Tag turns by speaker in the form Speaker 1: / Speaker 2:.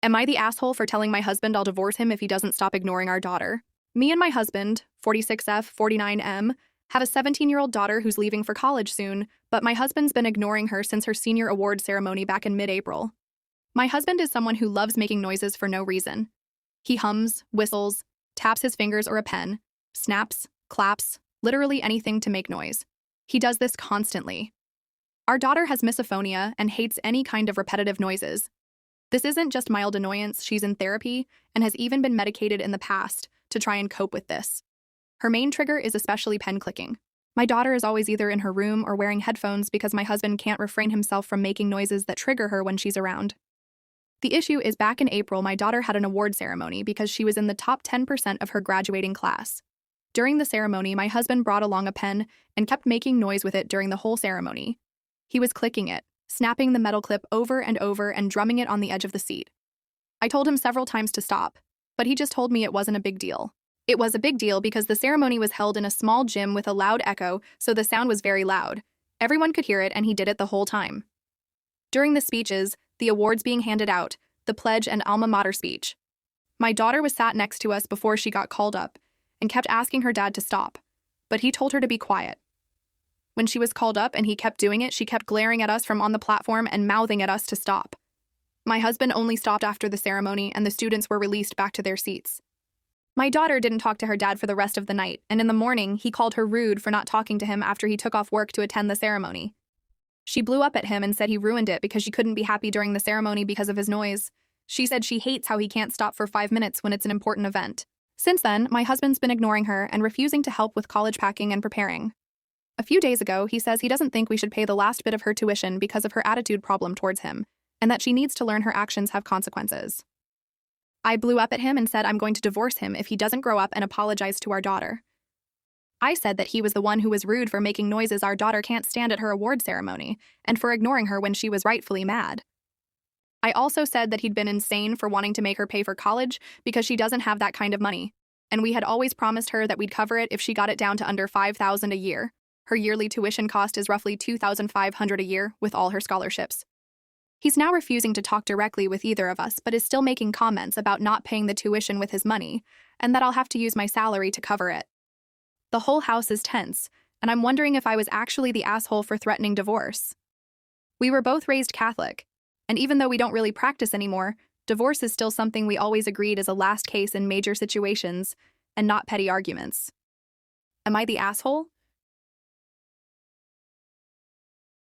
Speaker 1: Am I the asshole for telling my husband I'll divorce him if he doesn't stop ignoring our daughter? Me and my husband, 46F, 49M, have a 17-year-old daughter who's leaving for college soon, but my husband's been ignoring her since her senior award ceremony back in mid-April. My husband is someone who loves making noises for no reason. He hums, whistles, taps his fingers or a pen, snaps, claps, literally anything to make noise. He does this constantly. Our daughter has misophonia and hates any kind of repetitive noises. This isn't just mild annoyance, she's in therapy and has even been medicated in the past to try and cope with this. Her main trigger is especially pen clicking. My daughter is always either in her room or wearing headphones because my husband can't refrain himself from making noises that trigger her when she's around. The issue is back in April, my daughter had an award ceremony because she was in the top 10% of her graduating class. During the ceremony, my husband brought along a pen and kept making noise with it during the whole ceremony. He was clicking it, snapping the metal clip over and drumming it on the edge of the seat. I told him several times to stop, but he just told me it wasn't a big deal. It was a big deal because the ceremony was held in a small gym with a loud echo, so the sound was very loud. Everyone could hear it, and he did it the whole time. During the speeches, the awards being handed out, the pledge and alma mater speech, my daughter was sat next to us before she got called up and kept asking her dad to stop, but he told her to be quiet. When she was called up and he kept doing it, she kept glaring at us from on the platform and mouthing at us to stop. My husband only stopped after the ceremony and the students were released back to their seats. My daughter didn't talk to her dad for the rest of the night, and in the morning, he called her rude for not talking to him after he took off work to attend the ceremony. She blew up at him and said he ruined it because she couldn't be happy during the ceremony because of his noise. She said she hates how he can't stop for 5 minutes when it's an important event. Since then, my husband's been ignoring her and refusing to help with college packing and preparing. A few days ago, he says he doesn't think we should pay the last bit of her tuition because of her attitude problem towards him, and that she needs to learn her actions have consequences. I blew up at him and said I'm going to divorce him if he doesn't grow up and apologize to our daughter. I said that he was the one who was rude for making noises our daughter can't stand at her award ceremony, and for ignoring her when she was rightfully mad. I also said that he'd been insane for wanting to make her pay for college because she doesn't have that kind of money, and we had always promised her that we'd cover it if she got it down to under $5,000 a year. Her yearly tuition cost is roughly $2,500 a year with all her scholarships. He's now refusing to talk directly with either of us, but is still making comments about not paying the tuition with his money, and that I'll have to use my salary to cover it. The whole house is tense, and I'm wondering if I was actually the asshole for threatening divorce. We were both raised Catholic, and even though we don't really practice anymore, divorce is still something we always agreed is a last case in major situations and not petty arguments. Am I the asshole?